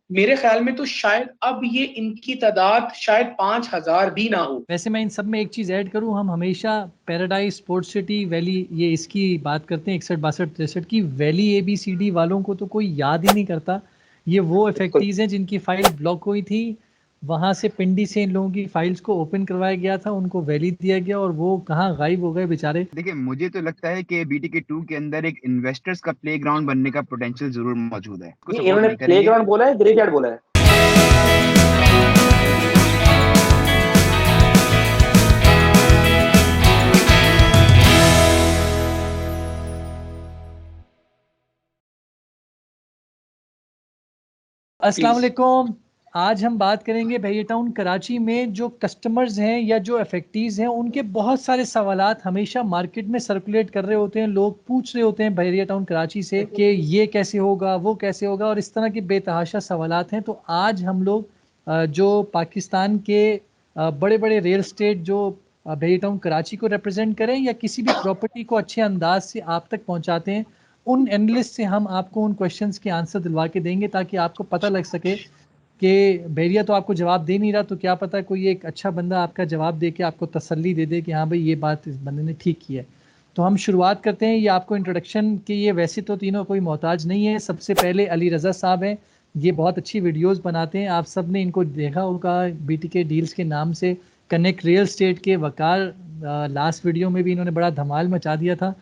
मेरे ख्याल में तो शायद अब ये इनकी तादाद शायद 5,000 भी ना हो। वैसे मैं इन सब में एक चीज़ ऐड करूं, हम हमेशा पैराडाइज, स्पोर्ट्स सिटी, वैली, ये इसकी बात करते हैं 61, 62, 63 की। वैली ABCD वालों को तो कोई याद ही नहीं करता। ये वो बिल्कुल। इफेक्टीज हैं जिनकी फाइल ब्लॉक हुई थी, वहां से पिंडी से इन लोगों की फाइल्स को ओपन करवाया गया था, उनको वैली दिया गया और वो कहाँ गायब हो गए बेचारे। देखिए, मुझे तो लगता है कि BTK 2 के अंदर एक इन्वेस्टर्स का प्लेग्राउंड बनने का पोटेंशियल जरूर मौजूद है। उसको नहीं, सपोर्ट इन्होंने नहीं प्ले करेंगे। ग्राउंड बोला है, ग्रेवयार्ड बोला है। अस्सलाम वालेकुम। आज हम बात करेंगे भैया टाउन कराची में जो कस्टमर्स हैं या जो अफेक्टीज हैं, उनके बहुत सारे सवालात हमेशा मार्केट में सर्कुलेट कर रहे होते हैं। लोग पूछ रहे होते हैं भैया टाउन कराची से कि ये कैसे होगा, वो कैसे होगा, और इस तरह के बेतहाशा सवालात हैं। तो आज हम लोग जो पाकिस्तान के बड़े बड़े रियल स्टेट जो भैया टाउन कराची को रिप्रेजेंट करें या किसी भी प्रॉपर्टी को अच्छे अंदाज से आप तक पहुंचाते हैं, उन एनालिस्ट से हम आपको उन क्वेश्चंस के आंसर दिलवा के देंगे, ताकि आपको पता लग सके कि बैरिया तो आपको जवाब दे नहीं रहा, तो क्या पता कोई एक अच्छा बंदा आपका जवाब दे के आपको तसल्ली दे दे कि हाँ भाई ये बात इस बंदे ने ठीक की है। तो हम शुरुआत करते हैं। ये आपको इंट्रोडक्शन के, ये वैसे तो तीनों कोई मोहताज नहीं है। सबसे पहले अली रज़ा साहब हैं। ये बहुत अच्छी वीडियोस बनाते हैं, आप सब ने इनको देखा होगा BTK डील्स के नाम से। कनेक्ट रियल स्टेट के वकार, लास्ट वीडियो में भी इन्होंने बड़ा धमाल मचा दिया था।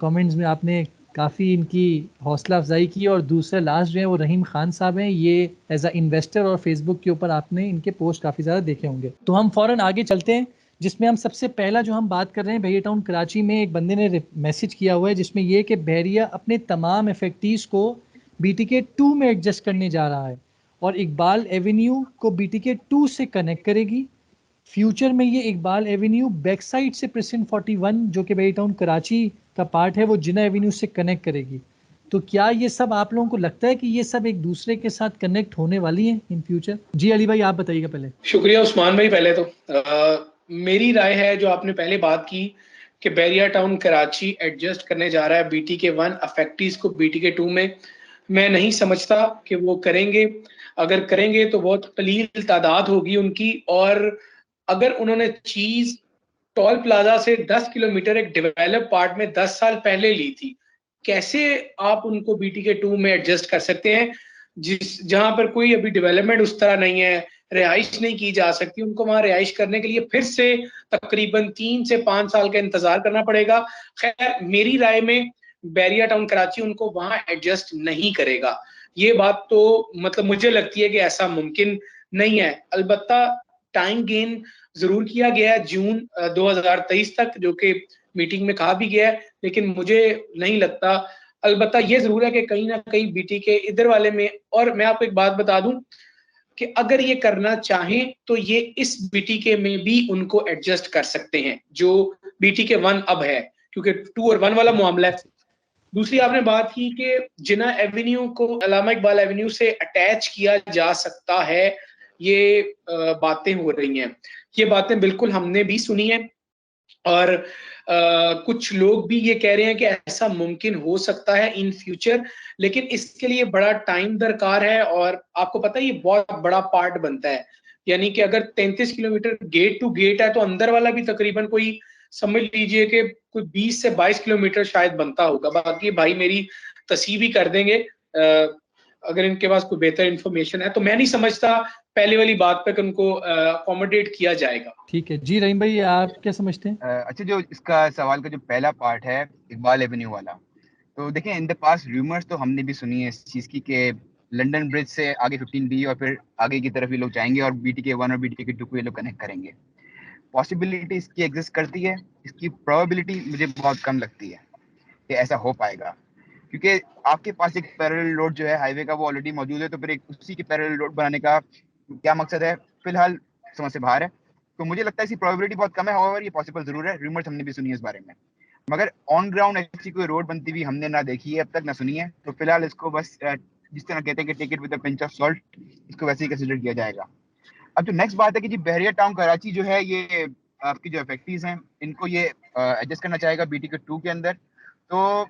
कमेंट्स में आपने काफ़ी इनकी हौसला अफजाई की। और दूसरा लास्ट जो है वो रहीम खान साहब हैं। ये एज अ इन्वेस्टर और फेसबुक के ऊपर आपने इनके पोस्ट काफ़ी ज़्यादा देखे होंगे। तो हम फ़ौरन आगे चलते हैं, जिसमें हम सबसे पहला जो हम बात कर रहे हैं, भैया टाउन कराची में एक बंदे ने मैसेज किया हुआ है जिसमें ये कि बहरिया अपने तमाम इफेक्टीज़ को BTK 2 में एडजस्ट करने जा रहा है और इकबाल एवेन्यू को BTK 2 से कनेक्ट करेगी। फ्यूचर में ये इकबाल एवेन्यू बैक साइड से प्रेसिडेंट 41 जो कि बेई टाउन कराची का पार्ट है, वो जिना एवेन्यू से कनेक्ट करेगी। तो क्या ये सब आप लोगों को लगता है कि ये सब एक दूसरे के साथ कनेक्ट होने वाली हैं इन फ्यूचर? जी अली भाई, आप बताइएगा पहले। शुक्रिया उस्मान भाई। पहले तो मेरी राय है, जो आपने पहले बात की कि बैरिया टाउन कराची एडजस्ट करने जा रहा है BTK 1 अफेक्टीज को BTK 2 में, मैं नहीं समझता कि वो करेंगे। अगर करेंगे तो बहुत कलील तादाद होगी उनकी। और अगर उन्होंने चीज टोल प्लाजा से 10 किलोमीटर एक डेवलप पार्ट में 10 साल पहले ली थी, कैसे आप उनको BTK 2 में एडजस्ट कर सकते हैं, जहां पर कोई अभी डेवलपमेंट उस तरह नहीं है, रिहाइश नहीं की जा सकती। उनको वहां रिहाइश करने के लिए फिर से तकरीबन 3 से 5 साल का इंतजार करना पड़ेगा। खैर, मेरी राय में बैरिया टाउन कराची उनको वहां एडजस्ट नहीं करेगा। ये बात तो मतलब मुझे लगती है कि ऐसा मुमकिन नहीं है। अलबत्ता टाइम गेन जरूर किया गया है जून 2023 तक, जो कि मीटिंग में कहा भी गया है, लेकिन मुझे नहीं लगता। अलबत्ता ये जरूर है कि कहीं ना कहीं BTK इधर वाले में, और मैं आपको एक बात बता दूं कि अगर ये करना चाहें तो ये इस BTK में भी उनको एडजस्ट कर सकते हैं जो BTK 1 अब है, क्योंकि 2 और 1 वाला मामला है। दूसरी आपने बात की कि जिना एवेन्यू को अल्लामा इकबाल एवेन्यू से अटैच किया जा सकता है, ये बातें हो रही हैं। ये बातें बिल्कुल हमने भी सुनी है। और कुछ लोग भी ये कह रहे हैं कि ऐसा मुमकिन हो सकता है इन फ्यूचर, लेकिन इसके लिए बड़ा टाइम दरकार है। और आपको पता है ये बहुत बड़ा पार्ट बनता है, यानी कि अगर 33 किलोमीटर गेट टू गेट है, तो अंदर वाला भी तकरीबन कोई समझ लीजिए कि कोई 20 से 22 किलोमीटर शायद बनता होगा। बाकी भाई मेरी तस्हीह भी कर देंगे अगर इनके पास कोई बेहतर इंफॉर्मेशन है। तो मैं नहीं समझता पहले वाली बात पे उनको अकोमोडेट किया जाएगा। ठीक है जी रहीम भाई, आप क्या समझते हैं? अच्छा, जो इसका सवाल का जो पहला पार्ट है इकबाल एवेन्यू वाला, तो देखें, इन द पास रूमर्स तो हमने भी सुनी है इस चीज़ की कि लंदन ब्रिज से आगे 15B और फिर आगे की तरफ ये लोग जाएंगे और BTK 1 और BTK 2 को ये लोग कनेक्ट करेंगे। पॉसिबिलिटी इसकी एग्जिस्ट करती है, इसकी प्रोबेबिलिटी मुझे बहुत कम लगती है कि ऐसा हो पाएगा, क्योंकि आपके पास एक पैरेलल रोड जो है हाईवे का वो ऑलरेडी मौजूद है, तो फिर एक उसी के पैरेलल रोड बनाने का क्या मकसद है, फिलहाल समझ से बाहर है। तो मुझे लगता है इसकी प्रोबेबिलिटी बहुत कम है। और ये पॉसिबल जरूर है, रूमर्स हमने भी सुनी है इस बारे में, मगर ऑन ग्राउंड ऐसी कोई रोड बनती हुई हमने ना देखी है अब तक, ना सुनी है। तो फिलहाल इसको बस जिस तरह कहते हैं कि take it with a pinch of salt, इसको वैसे ही कंसिडर किया जाएगा। अब जो नेक्स्ट बात है कि जी बहरिया टाउन कराची जो है, ये आपकी जो इफेक्टीज हैं इनको ये एडजस्ट करना चाहेगा BTK 2 के अंदर। तो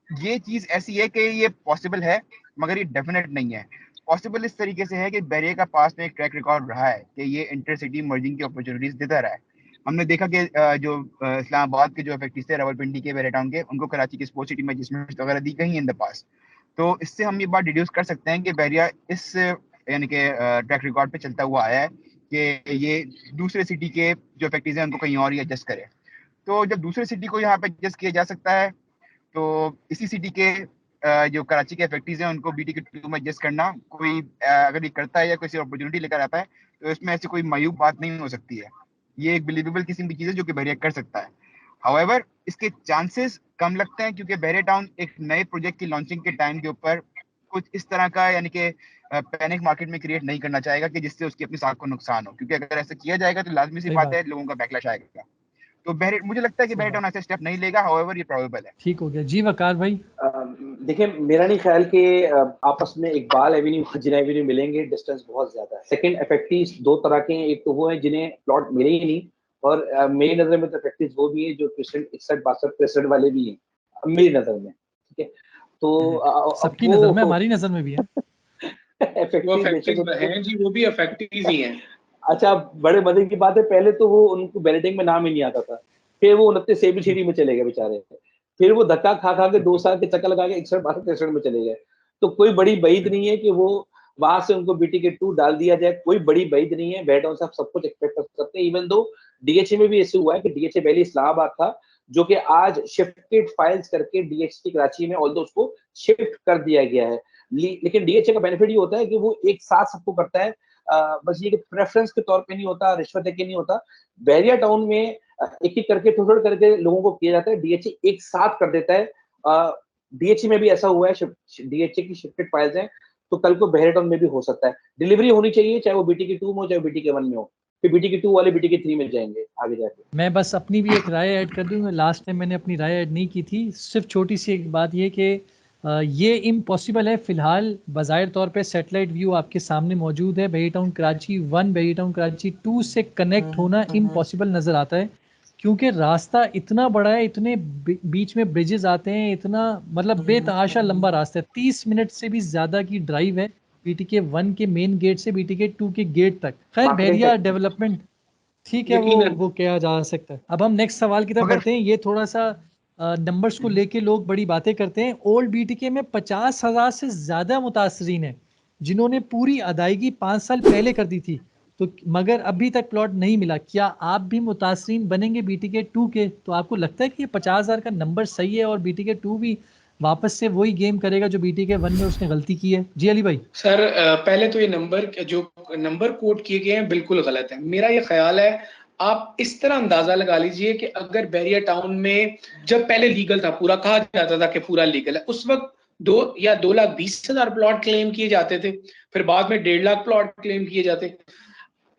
ये चीज ऐसी है कि ये पॉसिबल है, मगर ये डेफिनेट नहीं है। पॉसिबल इस तरीके से है कि बैरिया का पास में एक ट्रैक रिकॉर्ड रहा है कि ये इंटरसिटी मर्जिंग की अपॉर्चुनिटीज देता रहा है। हमने देखा कि जो इस्लामाबाद के जो इफेक्टिव थे रावलपिंडी के, बैरिया टाउन के, उनको कराची की स्पोर्ट्स सिटी मैजिस्ट्रेट वगैरह दी गई इन द पास। तो इससे हम ये बात डिड्यूस कर सकते हैं कि बैरिया इस यानी कि ट्रैक रिकॉर्ड पे चलता हुआ आया है कि ये दूसरे सिटी के जो इफेक्टिव हैं उनको कहीं और ही एडजस्ट करे। तो जब दूसरे सिटी को यहाँ पे एडजस्ट किया जा सकता है तो इसी सिटी के जो कराची के इफेक्टिव हैं उनको बीटी के 2 में एडजस्ट करना कोई अगर ये करता है या कोई अपॉर्चुनिटी लेकर आता है तो इसमें ऐसी कोई मायूब बात नहीं हो सकती है। ये एक बिलीवेबल किस्म की चीज है जो कि बैरिया कर सकता है। हाउएवर इसके चांसेस कम लगते हैं क्योंकि बैरिया टाउन एक नए प्रोजेक्ट की लॉन्चिंग के टाइम के ऊपर कुछ इस तरह का यानी कि पैनिक मार्केट में क्रिएट नहीं करना चाहेगा कि जिससे उसकी अपनी साख को नुकसान हो, क्योंकि अगर ऐसा किया जाएगा तो लाजमी सी सही बात बात। है लोगों का बैकलैश आएगा। तो मुझे लगता है कि सही बैरिया बात। टाउन ऐसा स्टेप नहीं लेगा। हाउएवर ये प्रोबेबल है। ठीक हो गया जी। वकार भाई देखिए, मेरा नहीं ख्याल कि आपस में इकबाल एवेन्यू हजीरा एवेन्यू मिलेंगे, डिस्टेंस बहुत ज्यादा है। सेकंड, इफेक्टिव्स दो तरह के हैं, एक तो वो है जिन्हें प्लॉट मिले ही नहीं, और मेरी नजर में तो इफेक्टिव्स वो भी है जो 61-62 वाले भी हैं मेरी नजर में, ठीक है। तो अब सबकी वो नजर में, हमारी नजर में भी है। वो इफेक्टिव इफेक्टिव हैं जी, वो भी इफेक्टिव ही हैं। अच्छा, बड़े मजे की बात है, पहले तो वो उनको बैलेटिंग में नाम ही नहीं आता था, फिर वो 29 ABCD में चले गए बेचारे, फिर वो धक्का खा खा के 2 साल के चक्कर लगा के 61-62 में चले गए। तो कोई बड़ी बईद नहीं है कि वो वहां से उनको बीटी के 2 डाल दिया जाए, कोई बड़ी बईद नहीं है। बैट ऑन साहब सब कुछ एक्सपेक्ट कर सकते हैं। इवन दो डीएचए में भी ऐसे हुआ है कि डीएचए पहले इस्लामाबाद था, जो कि आज शिफ्टेड फाइल्स करके डीएचटी कराची में, ऑल्दो उसको शिफ्ट कर दिया गया है। लेकिन डीएचए का बेनिफिट ये होता है कि वो एक साथ सबको करता है, बस ये कि प्रेफरेंस के तौर पे नहीं होता, रिश्वत देके नहीं होता। बैरिया टाउन में एक एक करके थोड़ा करके लोगों को किया जाता है, डीएचए एक साथ कर देता है। डीएचए में भी ऐसा हुआ है, डीएचए की शिफ्टेड फाइल्स हैं, तो कल को बैरिया टाउन में भी हो सकता है। डिलीवरी होनी चाहिए, चाहे वो बीटी के 2 में हो, चाहे बीटी के 1 में हो, फिर बीटी के 2 वाले बीटी के 3 में जाएंगे आगे जाके। मैं बस अपनी भी एक राय ऐड कर दूं। लास्ट टाइम मैंने अपनी राय ऐड नहीं की थी, सिर्फ छोटी सी एक बात ये कि ये इम्पॉसिबल है। फिलहाल बज़ाहिर तौर पे सैटेलाइट व्यू आपके सामने मौजूद है। बैरिया टाउन कराची 1 बैरिया टाउन कराची 2 से कनेक्ट होना इम्पॉसिबल नज़र आता है, क्योंकि रास्ता इतना बड़ा है, इतने बीच में ब्रिजेस आते हैं, इतना मतलब बेतहाशा लंबा रास्ता है। 30 मिनट से भी ज़्यादा की ड्राइव है बीटीके 1 के मेन गेट से बीटीके 2 के गेट तक। खैर बैरिया डेवलपमेंट ठीक है, वो किया जा सकता है। अब हम नेक्स्ट सवाल की तरफ बढ़ते हैं। ये थोड़ा सा नंबर्स को लेके लोग बड़ी बातें करते हैं। ओल्ड बीटीके में 50,000 से ज्यादा मुतासरीन हैं जिन्होंने पूरी अदायगी 5 साल पहले कर दी थी, तो मगर अभी तक प्लॉट नहीं मिला। क्या आप भी मुतासरीन बनेंगे बीटीके 2 के? तो आपको लगता है कि ये 50,000 का नंबर सही है और बीटीके 2 भी वापस से वही गेम करेगा जो बीटीके 1 में उसने गलती की है? जी अली भाई। सर पहले तो ये नंबर कोट किए गए हैं बिल्कुल गलत है। मेरा ये ख्याल है, आप इस तरह अंदाजा लगा लीजिए कि अगर बैरिया टाउन में जब पहले लीगल था, पूरा कहा जाता था कि पूरा लीगल है, उस वक्त 2,20,000 प्लॉट क्लेम किए जाते थे, फिर बाद में 1.5 लाख प्लॉट क्लेम किए जाते।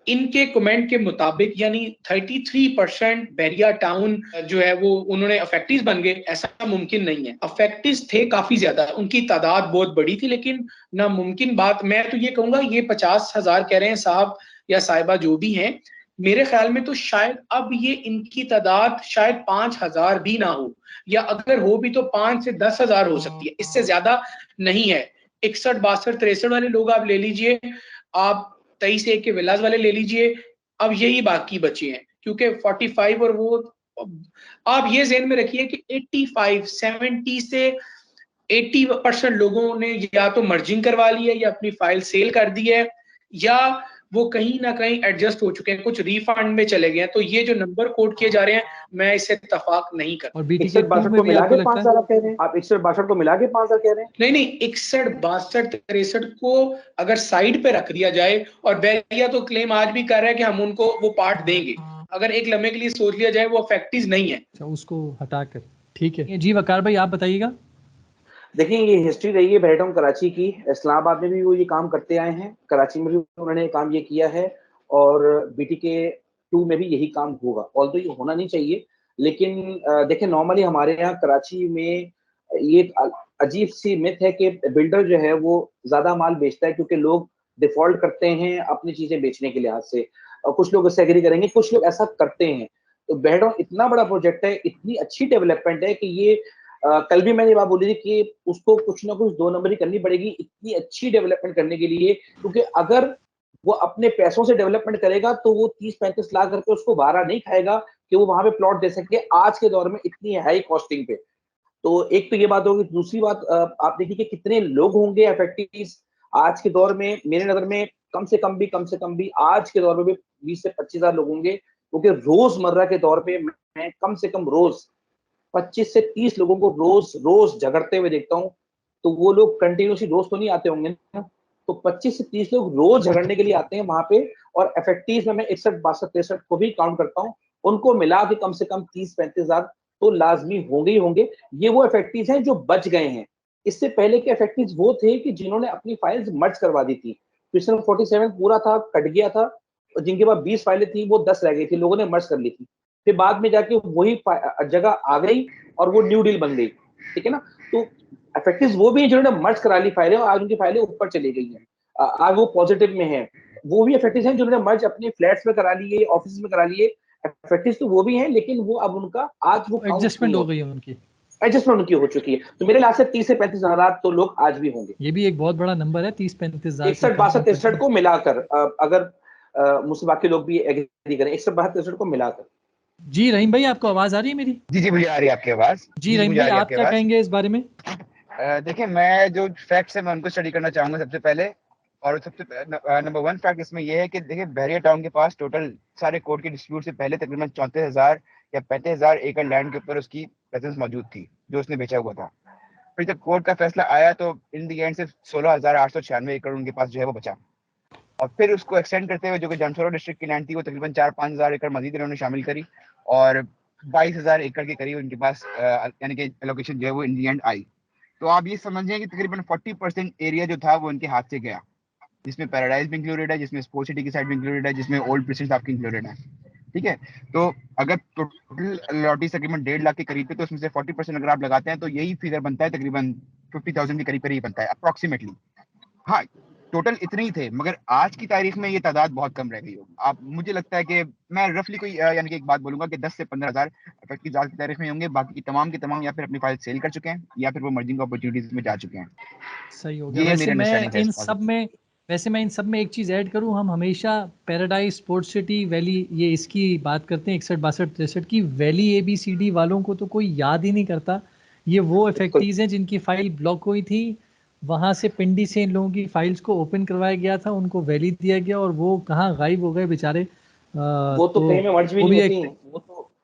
इनके कमेंट के मुताबिक यानी 33% बैरिया टाउन जो है वो उन्होंने अफेक्टिव बन गए। ऐसा मुमकिन नहीं है, अफेक्टिव थे काफी ज्यादा, उनकी तादाद बहुत बड़ी थी, लेकिन नामुमकिन बात, मैं तो ये कहूंगा ये 50,000 कह रहे हैं साहब या साहिबा जो भी हैं, मेरे ख्याल में तो शायद अब ये इनकी तादाद शायद 5,000 भी ना हो, या अगर हो भी तो 5 से 10,000 हो सकती है, इससे ज्यादा नहीं है। 61, 62, 63 वाले लोग आप ले लीजिए, आप 23 के विलास वाले ले लीजिए, अब यही बाकी बचे हैं, क्योंकि 45 और वो, आप ये ज़हन में रखिए कि 85, 70 से 80% लोगों ने या तो मर्जिंग करवा ली है, या अपनी फाइल सेल कर दी है, या वो कहीं ना कहीं एडजस्ट हो चुके हैं, कुछ रिफंड में चले गए हैं। तो ये जो नंबर कोट किए जा रहे हैं, मैं इससे इत्तेफाक नहीं करता। और बीटीके 2 में भी आपको लगता है? आप कह रहे हैं, आप 61-62 को मिला के 5,000 कह रहे हैं? नहीं, 61, 62, 63 को अगर साइड पे रख दिया जाए, और बैरिया तो क्लेम आज भी कर रहा है कि हम उनको वो पार्ट देंगे, अगर एक लम्हे के लिए सोच लिया जाए, वो अफेक्टिव नहीं है। अच्छा, उसको हटाकर ठीक है जी। वकार भाई आप बताइएगा। देखिए, ये हिस्ट्री रही है बैरिया टाउन कराची की। इस्लामाबाद में भी वो ये काम करते आए हैं, कराची में भी उन्होंने काम ये किया है, और बीटीके 2 में भी यही काम होगा। ऑल्दो ये होना नहीं चाहिए, लेकिन देखिए नॉर्मली हमारे यहाँ कराची में ये अजीब सी मिथ है कि बिल्डर जो है वो ज्यादा माल बेचता है, क्योंकि लोग डिफॉल्ट करते हैं अपनी चीजें बेचने के लिहाज से, और कुछ लोग इससे एग्री करेंगे, कुछ लोग ऐसा करते हैं। तो बैरिया टाउन इतना बड़ा प्रोजेक्ट है, इतनी अच्छी डेवलपमेंट है कि ये कल भी मैंने ये बात बोली थी कि उसको कुछ ना कुछ 2 नंबरी करनी पड़ेगी इतनी अच्छी डेवलपमेंट करने के लिए, क्योंकि अगर वो अपने पैसों से डेवलपमेंट करेगा तो वो 30-35 लाख रुपए उसको भाड़ा नहीं खाएगा कि वो वहां पे प्लॉट दे सके आज के दौर में इतनी हाई कॉस्टिंग पे। तो एक तो ये बात होगी। दूसरी बात, आप देखिए कि कितने लोग होंगे एफएक्टिव्स आज के दौर में। मेरे नजर में कम से कम भी आज के दौर में भी 20 से 25,000 लोग होंगे, क्योंकि रोजमर्रा के दौर पे मैं कम से कम रोज 25 से 30 लोगों को रोज रोज झगड़ते हुए देखता हूँ। तो वो लोग कंटिन्यूसली रोज तो नहीं आते होंगे ना, तो 25 से 30 लोग रोज झगड़ने के लिए आते हैं वहां पे। और इफेक्टिव में मैं 61, 62, 63 को भी काउंट करता हूँ, उनको मिला के कम से कम 30-35,000 तो लाजमी होंगे ही होंगे। ये वो इफेक्टिव हैं जो बच गए हैं। इससे पहले के इफेक्टिव वो थे कि जिन्होंने अपनी फाइल्स मर्ज करवा दी थी। क्वेश्चन 47 पूरा था, कट गया था, और जिनके पास 20 फाइलें थी वो 10 रह गई थी, लोगों ने मर्ज कर ली थी। फिर बाद में जाके वही जगह आ गई और वो न्यू डील बन गई। ठीक है ना। तो इफेक्टिव वो भी हैं जिन्होंने मर्ज करा ली फाइलें और आज उनकी फाइलें ऊपर चली गई हैं, आज वो पॉजिटिव में है। वो भी इफेक्टिव हैं जिन्होंने मर्ज अपने फ्लैट्स में करा लिए, ऑफिस में करा लिए। इफेक्टिव तो वो भी हैं, लेकिन वो अब उनका आज वो काउंट एडजस्टमेंट नहीं हो गई है उनकी, एडजस्टमेंट उनकी हो चुकी है। तो मेरे लिहाज से 30 से 35,000 तो लोग आज भी होंगे। ये भी एक बहुत बड़ा नंबर है 30-35,000 61, 62, 63 को मिलाकर, अगर मुझसे बाकी लोग भी एग्री करें, 61, 62, 63 को मिलाकर। जी रहीम भाई, आपको आवाज आ रही है मेरी? जी जी मुझे आ रही है आपकी आवाज। जी रहीम मुझे आ भाई, रही है आप आपकी क्या आवाज। कहेंगे इस बारे में? देखिए, मैं जो फैक्ट्स है मैं उनको स्टडी करना चाहूंगा सबसे पहले। और सबसे नंबर 1 फैक्ट इसमें यह है कि देखिए बहरिया टाउन के पास टोटल सारे कोर्ट के डिस्प्यूट से पहले तकरीबन 34,000 या 35,000 एकड़ लैंड के ऊपर उसकी प्रेजेंस मौजूद थी जो उसने बेचा हुआ था। फिर जब कोर्ट का फैसला आया तो इन दी एंड सिर्फ 16,896 एकड़ उनके पास जो है वो बचा। और फिर उसको एक्सटेंड करते हुए जो कि जमशेदपुर डिस्ट्रिक्ट की लैंड थी वो तकरीबन 4-5,000 एकड़ मजीद इन्होंने शामिल करी, और 22,000 एकड़ के करीब उनके पास यानी कि एलोकेशन जो है वो इन दी एंड आई। तो आप ये समझिए कि तकरीबन 40% एरिया जो था वो उनके हाथ से गया, जिसमें पैराडाइज भी इंक्लूडेड है, जिसमें स्पोर्ट्स सिटी की साइड भी इंक्लूडेड है, जिसमें ओल्ड प्रेसिडेंट आपकी इंक्लूडेड है। ठीक है। तो अगर टोटल लॉटरी तकरीबन 1.5 लाख के करीब है, तो उसमें से 40% अगर आप लगाते हैं तो यही फिगर बनता है, तकरीबन 50,000 के करीब करीब बनता है अप्रोक्सीमेटली। हाँ, टोटल इतने ही थे, मगर आज की तारीख में ये तादाद बहुत कम रह गई होगी। आप, मुझे लगता है कि मैं रफली कोई यानी कि एक बात बोलूंगा कि 10 से 15,000 इफेक्टिव आज की तारीख में होंगे। बाकी तमाम के तमाम या फिर अपनी फाइल सेल कर चुके हैं या फिर वो मर्जिंग अपॉर्चुनिटीज में जा चुके हैं। सही हो गया। ये वैसे मेरा मैं अंडरस्टैंडिंग था इन इस सब में वैसे मैं इन सब में एक चीज़ ऐड करूं, हम हमेशा पैराडाइज, स्पोर्ट्स सिटी, वैली, ये इसकी बात करते हैं 61, 62, 63 की। वैली ABCD वालों को तो कोई याद ही नहीं करता। ये वो इफेक्टीज हैं जिनकी फाइल ब्लॉक हुई थी, वहां से पिंडी से इन लोगों की फाइल्स को ओपन करवाया गया था, उनको वैली दिया गया और वो कहाँ गायब हो गए बेचारे। वो तो कहीं में मर्ज भी वो नहीं भी होती, एक,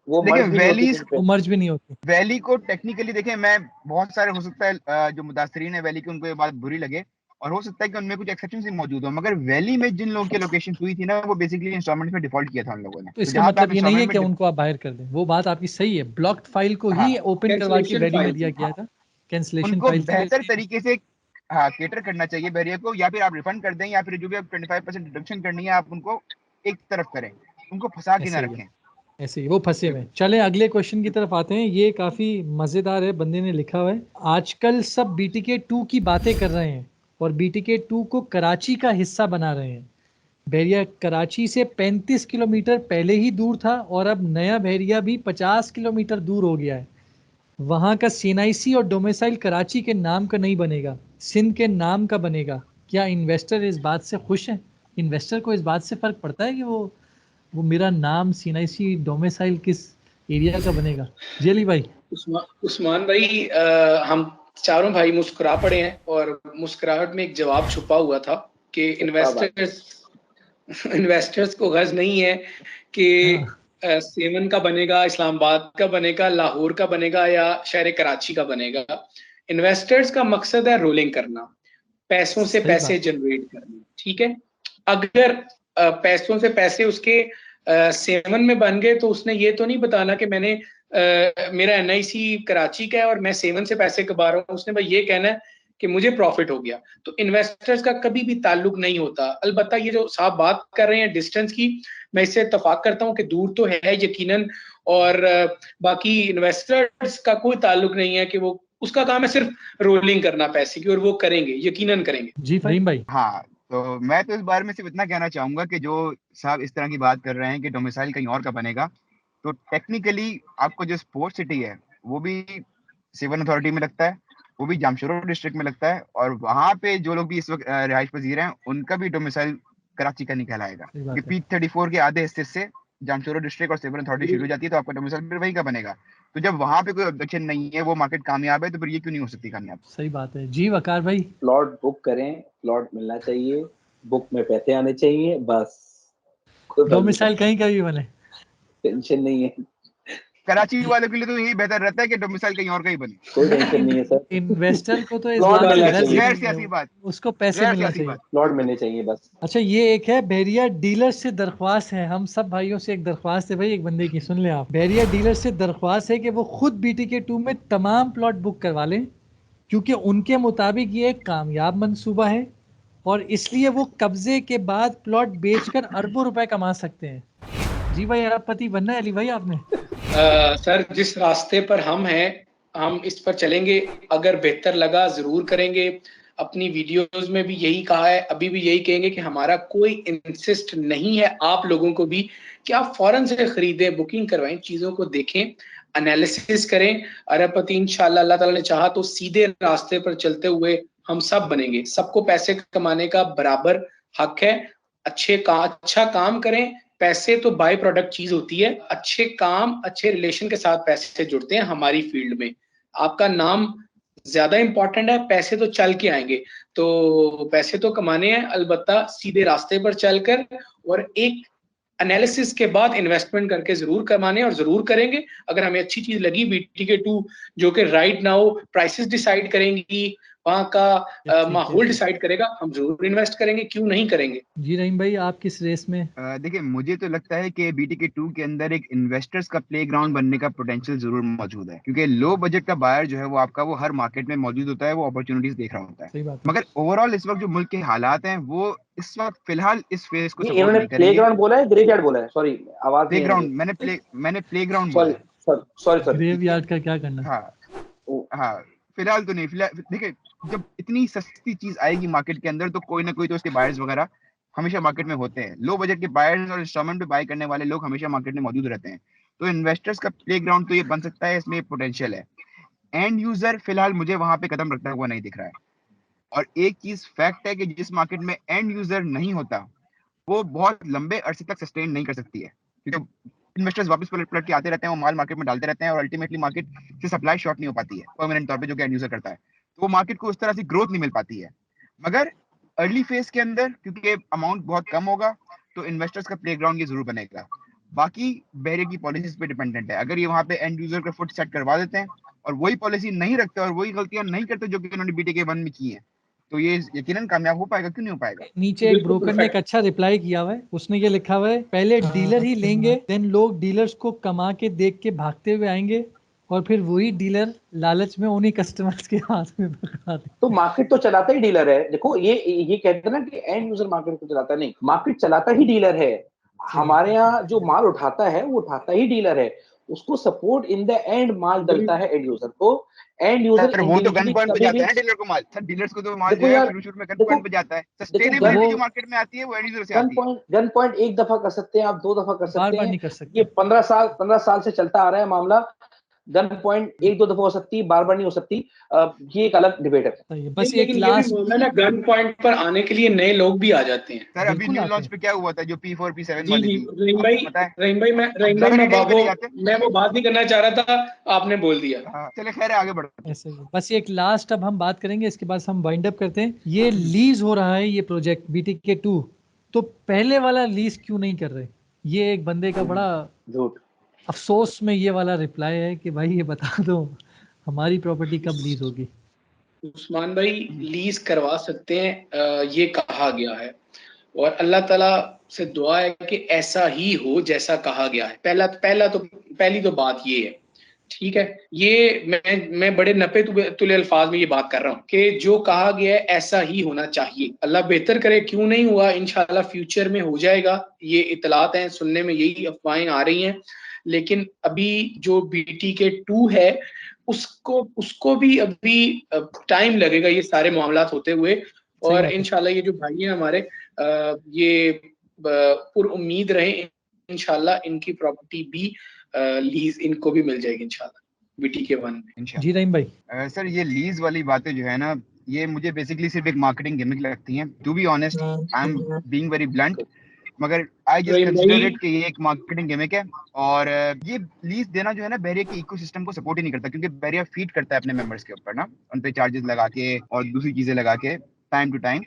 वो देखिए मर्ज भी नहीं होती वैलीज कहीं पे। वो मर्ज भी नहीं होती। वैली को टेक्निकली देखें, मैं बहुत सारे हो सकता है जो मुदासरीन है वैली की उनको ये बात बुरी लगे, और हो सकता है कि उनमें कुछ एक्सेप्शन भी मौजूद हो, मगर वैली में जिन लोगों की लोकेशन हुई थी ना वो बेसिकली इंस्टॉलमेंट में डिफॉल्ट किया था उन लोगों ने। तो तो इसका जहां पे आप मतलब ये नहीं है इंस्टॉलमेंट कि में उनको आप बाहर कर दें, वो बात आपकी सही है। ब्लॉक्ड फाइल को हाँ ही ओपन करवा के कैंसलेशन वैली में फाइल दिया थी। गया था, कैंसलेशन उनको फाइल थी। बेहतर वैसे तरीके से हाँ केटर करना चाहिए बैरियर को, या फिर आप रिफंड कर दें, या फिर जो भी आप 25% डिडक्शन करनी है आप उनको एक तरफ करें, उनको फंसा के ना ऐसे ही है, रखें। ऐसे ही वो फंसे हुए हैं। चले अगले क्वेश्चन की तरफ आते हैं। ये काफी मजेदार है, बंदे ने लिखा हुआ है, आजकल सब BTK 2 की बातें कर रहे हैं और BTK 2 को कराची का हिस्सा बना रहे हैं। बहरिया कराची से 35 किलोमीटर पहले ही दूर था और अब नया बहरिया भी 50 किलोमीटर दूर हो गया है। वहां का CNIC और डोमिसाइल कराची के नाम का नहीं बनेगा, सिंध के नाम का बनेगा। क्या इन्वेस्टर इस बात से खुश हैं? इन्वेस्टर को इस बात से फर्क पड़ता है कि वो मेरा नाम CNIC डोमिसाइल किस एरिया का बनेगा? जेली भाई। उस्मान भाई, हम चारों भाई मुस्कुरा पड़े हैं और मुस्कुराहट में एक जवाब छुपा हुआ था कि इन्वेस्टर्स को गर्ज नहीं है कि हाँ, सेवन का बनेगा, इस्लामाबाद का बनेगा, लाहौर का बनेगा या शहर कराची का बनेगा। इन्वेस्टर्स का मकसद है रोलिंग करना, पैसों से सही पैसे बात। जनरेट करना। ठीक है। अगर पैसों से पैसे उसके सेवन में बन गए तो उसने ये तो नहीं बताना कि मैंने मेरा NIC कराची का है और मैं सेवन से पैसे कमा रहा हूँ। उसने भाई ये कहना है कि मुझे प्रॉफिट हो गया। तो इन्वेस्टर्स का कभी भी ताल्लुक नहीं होता। अलबत्ता ये जो साहब बात कर रहे हैं डिस्टेंस की, मैं इससे इत्तेफाक करता हूँ कि दूर तो है यकीनन, और बाकी इन्वेस्टर्स का कोई ताल्लुक नहीं है कि वो, उसका काम है सिर्फ रोलिंग करना पैसे की, और वो करेंगे, यकीनन करेंगे। जी फहीम भाई। हाँ, तो मैं तो इस बारे में सिर्फ इतना कहना चाहूंगा कि जो साहब इस तरह की बात कर रहे हैं कि डोमिसाइल कहीं और का बनेगा, तो टेक्निकली आपको जो स्पोर्ट्स सिटी है वो भी सेवन अथॉरिटी में लगता है, वो भी जामशोरो डिस्ट्रिक्ट में लगता है, और वहाँ पे जो लोग भी इस वक्त रिहाइश पजीर हैं उनका भी डोमिसाइल कराची का नहीं कहलाएगा, सही बात क्योंकि है। P34 के आधे हिस्से से जामशोरो डिस्ट्रिक्ट और सेवन अथॉरिटी शुरू हो जाती है, तो आपका डोमिसाइल फिर वहीं का बनेगा। तो जब वहाँ पे कोई ऑब्जेक्शन नहीं है, वो मार्केट कामयाब है, तो फिर ये क्यों नहीं हो सकती कामयाब? सही बात है जी वकार भाई। प्लॉट बुक करें, प्लॉट मिलना चाहिए, बुक में पैसे आने चाहिए, बस कोई फर्क नहीं डोमिसाइल कहीं का भी बने। पड़ता, टेंशन नहीं है, कराची वालों के लिए तो यही बेहतर रहता है कि डोमिसाइल कहीं और का ही बने। कोई टेंशन नहीं है सर। इन्वेस्टर को तो इस प्लॉट बात की मिलना रस ही चाहिए, गैर नहीं है, सियासी बात, उसको पैसे गैर मिलना सियासी चाहिए। बात। प्लॉट मिलने चाहिए बस। अच्छा ये एक है बैरिया डीलर से दरख्वास्त है, हम सब भाइयों से एक दरख्वास्त है भाई, एक बंदे की सुन ले आप। बैरिया डीलर से दरख्वास्त है कि वो खुद BTK2 में तमाम प्लॉट बुक करवा लें, क्योंकि उनके मुताबिक ये एक कामयाब मंसूबा है और इसलिए वो कब्जे के बाद प्लॉट बेचकर अरबों रुपए कमा सकते हैं। जी भाई अरबपति बनना है अली भाई आपने। सर जिस रास्ते पर हम हैं हम इस पर चलेंगे, अगर बेहतर लगा जरूर करेंगे। अपनी वीडियोस में भी यही कहा है, अभी भी यही कहेंगे कि हमारा कोई इंसिस्ट नहीं है आप लोगों को भी कि आप फौरन से खरीदें, बुकिंग करवाएं, चीजों को देखें, एनालिसिस करें। अरबपति इंशाल्लाह अल्लाह ताला ने चाहा तो सीधे रास्ते पर चलते हुए हम सब बनेंगे। सबको पैसे कमाने का बराबर हक है। अच्छा काम करें, पैसे तो बाय प्रोडक्ट चीज होती है, अच्छे काम अच्छे रिलेशन के साथ पैसे जुड़ते हैं हमारी फील्ड में। आपका नाम ज्यादा इंपॉर्टेंट है, पैसे तो चल के आएंगे। तो पैसे तो कमाने हैं, अलबत्ता सीधे रास्ते पर चलकर और एक एनालिसिस के बाद इन्वेस्टमेंट करके जरूर कमाने, और जरूर करेंगे। अगर हमें अच्छी चीज लगी BTK2 जो कि राइट नाउ प्राइसेस डिसाइड करेंगी, वहाँ का माहौल डिसाइड करेगा, हम जरूर इन्वेस्ट करेंगे, क्यों नहीं करेंगे। जी रहीम भाई आप किस रेस में? देखिए, मुझे तो लगता है कि BTK2 के अंदर एक इन्वेस्टर्स का प्लेग्राउंड बनने का पोटेंशियल जरूर मौजूद है, क्योंकि लो बजट का बायर जो है वो आपका वो हर मार्केट में मौजूद होता है, वो अपॉर्चुनिटीज देख रहा होता है। सही बात है। मगर ओवरऑल इस वक्त जो मुल्क के हालात हैं वो इस वक्त फिलहाल इस फेज को ये सपोर्ट इन्होंने नहीं प्ले करेंगे। ग्राउंड बोला है, ग्रेवयार्ड बोला है, सॉरी आवाज नहीं है मुझे। प्लेग्राउंड मैंने प्लेग्राउंड बोला सॉरी है। Sorry sorry. ग्रेवयार्ड का क्या करना? हाँ हाँ, फिलहाल तो नहीं। फिलहाल देखिए, जब इतनी सस्ती चीज आएगी मार्केट के अंदर तो कोई ना कोई तो उसके बायर्स वगैरह हमेशा मार्केट में होते हैं। लो बजट के बायर्स और इंस्टॉलमेंट पे बाय करने वाले लोग हमेशा मार्केट में मौजूद रहते हैं। तो इन्वेस्टर्स का प्लेग्राउंड तो ये बन सकता है, इसमें पोटेंशियल है। एंड यूजर फिलहाल मुझे वहां पे कदम रखता हुआ नहीं दिख रहा है। और एक चीज फैक्ट है कि जिस मार्केट में एंड यूजर नहीं होता वो बहुत लंबे अरसे तक सस्टेन नहीं कर सकती है, क्योंकि इन्वेस्टर्स वापस पलट पलट के आते रहते हैं, वो माल मार्केट में डालते रहते हैं और अल्टीमेटली मार्केट से सप्लाई शॉर्ट नहीं हो पाती है परमानेंट तौर पे, जो कि एंड यूजर करता है। तो वो मार्केट को उस तरह से ग्रोथ नहीं मिल पाती है। मगर अर्ली फेज के अंदर क्योंकि अमाउंट बहुत कम होगा तो इन्वेस्टर्स का प्लेग्राउंड ये जरूर बनेगा। बाकी बैरियर की पॉलिसीज पे डिपेंडेंट है। अगर ये वहां पे एंड यूजर का फुट सेट करवा देते हैं और वही पॉलिसी नहीं रखते और वही गलतियां नहीं करते जो कि उन्होंने BTK1 में की है, तो ये यकीनन कामयाब हो पाएगा। क्यों नहीं हो पाएगा? नीचे एक ब्रोकर ने एक अच्छा रिप्लाई किया हुआ है, उसने ये लिखा हुआ है, पहले डीलर ही लेंगे, देन लोग डीलर्स को कमा के देख के भागते हुए आएंगे और फिर वही डीलर लालच में उन्हीं कस्टमर्स के हाथ में पकड़ा देंगे। तो मार्केट तो चलाता ही डीलर है। देखो ये कहते हैं ना कि एंड यूजर मार्केट को चलाता नहीं, मार्केट चलाता ही डीलर है। हमारे यहाँ जो माल उठाता है वो उठाता ही डीलर है, उसको सपोर्ट इन द एंड माल डलता है एंड यूजर को। एंड यूजर सर वो तो गन इंडिविजुअली पॉइंट पे कभी भी जाता है डीलर को माल। सर डीलर्स को तो माल जो देखो है यार, शुरू शुरू में गन देखो पॉइंट पे जाता है। देखो सस्टेनेबिलिटी वो जो मार्केट में आती है वो एंड यूजर से आती है। गन पॉइंट एक दफा कर सकते हैं आप, 2 दफा कर बार सकते बार हैं। नहीं कर सकते। ये 15 साल से चलता आ रहा है मामला। गन पॉइंट 1-2 दफा हो सकती है, बार बार नहीं हो सकती। ये एक अलग डिबेट है। सही है। बस एक लेकिन ये भी लास्ट मामला ना, गन पॉइंट पर आने के लिए नए लोग भी आ जाते हैं। सर अभी बिल्कुल न्यू आते लॉन्च हैं। पे क्या हुआ था जो P4 P7 जी वाली जी, थी, रहीम भाई, आपको पता है? रहीम भाई, मैं अब ज्यादा डिटेल पे नहीं जाते। मैं वो बात नहीं करना चाह रहा था, आपने बोल दिया। हाँ, चले खैर आगे बढ़ते हैं। ऐसे ही बस एक लास्ट अब हम बात करेंगे, इसके बाद हम वाइंड अप करते हैं। ये लीज हो रहा है ये प्रोजेक्ट BTK2, तो पहले वाला लीज क्यों नहीं कर रहे? ये एक बंदे का बड़ा झूठ। अफसोस में ये वाला रिप्लाई है कि भाई ये बता दो हमारी प्रॉपर्टी कब लीज होगी। उस्मान भाई लीज करवा सकते हैं, ये कहा गया है, और अल्लाह ताला से दुआ है कि ऐसा ही हो जैसा कहा गया है। पहली तो बात ये है, ठीक है। ये मैं बड़े नपे तुले अल्फाज में ये बात कर रहा हूँ कि जो कहा गया है ऐसा ही होना चाहिए। अल्लाह बेहतर करे, क्यों नहीं हुआ, इंशाल्लाह फ्यूचर में हो जाएगा। ये इतलात हैं, सुनने में यही अफवाहें आ रही हैं। लेकिन अभी जो BTK2 है उसको भी अभी टाइम लगेगा ये सारे मामलात होते हुए। और इंशाल्लाह ये जो भाई हैं हमारे, ये पुर उम्मीद रहे, इंशाल्लाह इनकी प्रॉपर्टी भी लीज इनको भी मिल जाएगी इंशाल्लाह। BTK1 में। इंशाल्लाह। जी रहीम भाई। सर ये लीज वाली बातें जो है ना, ये मुझे बेसिकली सिर्फ एक मार्केटिंग गिमिक लगती हैं। To be honest, I am being very blunt, मगर आई जस्ट रहीम कंसिडर भाई, इट कि ये एक मार्केटिंग गिमिक है। और ये लीज देना जो है ना, बहरिया के इकोसिस्टम को सपोर्ट ही नहीं करता, क्योंकि बहरिया फीड करता है अपने मेंबर्स के ऊपर ना, उन पे चार्जेस लगा के और दूसरी चीजें लगा के टाइम टू टाइम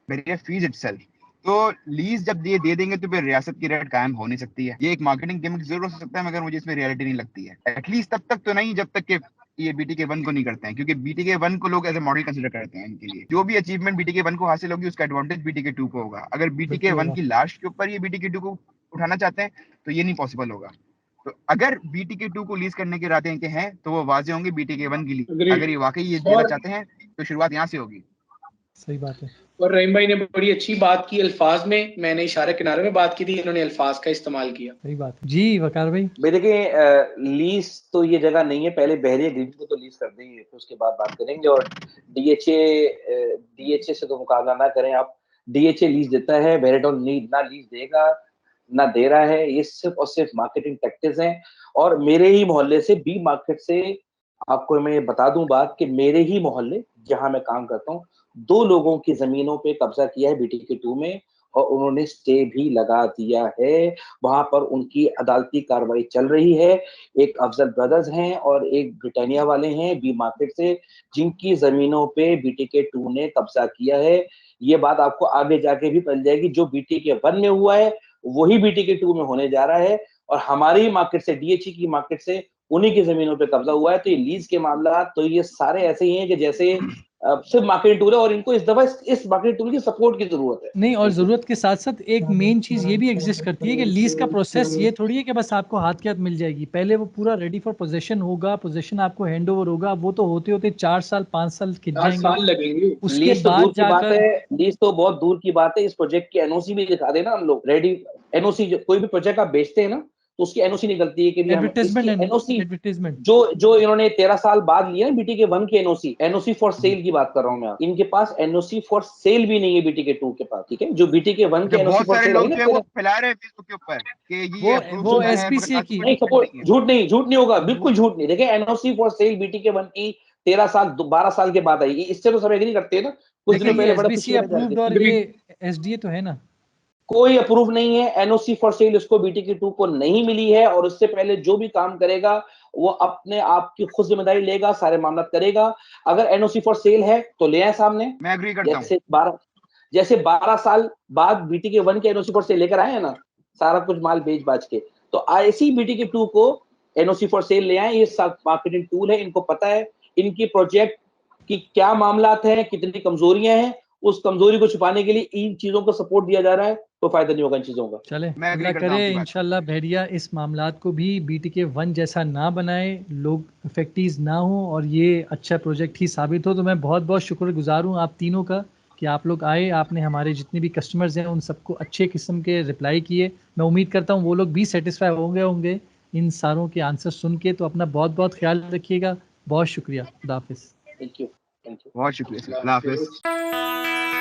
बहरिया फीड इटसेल्फ। तो लीज जब ये दे देंगे तो फिर रियासत की रेट कायम हो नहीं सकती है। ये एक मार्केटिंग गिमिक जरूर हो सकता है, मगर मुझे इसमें रियलिटी नहीं लगती है। एटलीस्ट तब तक तो नहीं जब तक कि ये BTK1 को नहीं करते हैं, क्योंकि BTK1 को लोग एज ए मॉडल कंसिडर करते हैं इनके लिए। जो भी अचीवमेंट BTK1 को हासिल होगी उसका एडवांटेज BTK2 को होगा। अगर BTK1 की लास्ट के ऊपर ये BTK2 को उठाना चाहते हैं तो ये नहीं पॉसिबल होगा। तो अगर BTK2 को लीज करने के इरादे इनके हैं तो वो वाजे होंगे BTK1 की लीज। अगर ये वाकई ये देना चाहते हैं तो शुरुआत यहाँ से होगी। सही बात है। और रहीम भाई ने बड़ी अच्छी बात की अल्फाज में, मैंने इशारे किनारे में बात की थी, इन्होंने अल्फाज का इस्तेमाल किया। सही बात है जी वकार भाई। भाई देखिए, लीज तो ये जगह नहीं है, पहले बहरिया ग्रिड को तो लीज कर देंगे, फिर उसके बाद बात करेंगे। और DHA से तो मुकाबला ना करें आप। DHA लीज देता है, बहरिया टाउन ना लीज देगा ना दे रहा है। ये सिर्फ और सिर्फ मार्केटिंग टैक्टिक्स हैं। और मेरे ही मोहल्ले से बी मार्केट से आपको मैं बता दूं बात कि मेरे ही मोहल्ले जहां मैं काम करता हूँ, 2 लोगों की जमीनों पे कब्जा किया है BTK2 में, और उन्होंने स्टे भी लगा दिया है। वहां पर उनकी अदालती कार्रवाई चल रही है। एक अफजल ब्रदर्स हैं और एक ब्रिटानिया वाले हैं बी मार्केट से, जिनकी जमीनों पे BTK2 ने कब्जा किया है। ये बात आपको आगे जाके भी पता जाएगी, जो BTK1 में हुआ है वही BTK2 में होने जा रहा है। और हमारी मार्केट से, DHA की मार्केट से उन्हीं की जमीनों पे कब्जा हुआ है। तो ये लीज के मामला तो ये सारे ऐसे ही हैं कि जैसे सिर्फ मार्केट टूल है, और इनको इस दफा इस मार्केट टूल की सपोर्ट की जरूरत है। नहीं, और ज़रूरत के साथ साथ एक मेन चीज़ ये भी एग्जिस्ट करती है कि लीज का प्रोसेस ये थोड़ी है कि बस आपको हाथ के हाथ मिल जाएगी। पहले वो पूरा रेडी फॉर पोजेशन होगा, पोजेशन आपको हैंड ओवर होगा, वो तो होते होते 4 साल 5 साल खिंच 4 जाएंगे। साल लगेंगे। उसके लीज तो दूर बाद की बात जाकर है, लीज तो बहुत दूर की बात है। इस प्रोजेक्ट की एनओसी भी दिखा देना हम लोग। रेडी एनओसी, कोई भी प्रोजेक्ट आप बेचते हैं ना तो उसकी एनओसी निकलती है कि भी हम इसकी एनओसी एडवर्टाइजमेंट जो इन्होंने 13 साल बाद लिया है BTK1 की एनओसी फॉर सेल की बात कर रहा हूं मैं। इनके पास एनओसी फॉर सेल भी नहीं है BTK2 के पास, ठीक है। जो BTK1 की एनओसी बहुत फॉर सारे सेल लोग है जो है ना, वो फैला रहे हैं फेसबुक के ऊपर कि ये अप्रूव वो शुदा है, SPCA मगर की नहीं सपोर्ट, झूठ नहीं होगा, बिल्कुल झूठ नहीं। देखिए एनओसी फॉर सेल BTK1 की 13 साल 12 साल के बाद आई। इससे तो सब एग्री करते हैं ना। कुछ दिनों देखिए, ये पहले बड़ा खुशी SBC में अप्रूव्ड और ये SDA तो है ना। कोई अप्रूव नहीं है। एनओसी फॉर सेल इसको BTK2 को नहीं मिली है। और उससे पहले जो भी काम करेगा वो अपने आप की खुद जिम्मेदारी लेगा, सारे मामला करेगा। अगर एनओसी फॉर सेल है तो ले आए सामने। मैं एग्री करता हूं। जैसे 12 साल बाद BTK1 के एनओसी फॉर सेल लेकर आए हैं ना, सारा कुछ माल बेच बाच के, तो ऐसी BTK2 को एनओसी फॉर सेल ले आए। ये मार्केटिंग टूल है, इनको पता है इनकी प्रोजेक्ट की क्या मामलात हैं, कितनी कमजोरियां हैं। उस कमजोरी को छुपाने के लिए इन चीजों को सपोर्ट दिया जा रहा है, तो फायदा नहीं होगा इन चीजों का। चले, मैं अल्लाह एग्री करता हूं करे आपकी बात। इंशाल्लाह बहरिया इस मामलात को भी BTK1 जैसा ना बनाए, लोग इफेक्टीज ना हो और ये अच्छा प्रोजेक्ट ही साबित हो। तो मैं बहुत बहुत शुक्रगुजार हूँ आप तीनों का कि आप लोग आए, आपने हमारे जितने भी कस्टमर्स हैं उन सबको अच्छे किस्म के रिप्लाई किए। मैं उम्मीद करता हूँ वो लोग भी सेटिस्फाई होंगे इन सारों के आंसर सुन के। तो अपना बहुत बहुत ख्याल रखिएगा। बहुत शुक्रिया। खुदा हाफिज़। Thank you. बहुत शुक्रिया सर। अल्लाह हाफिज।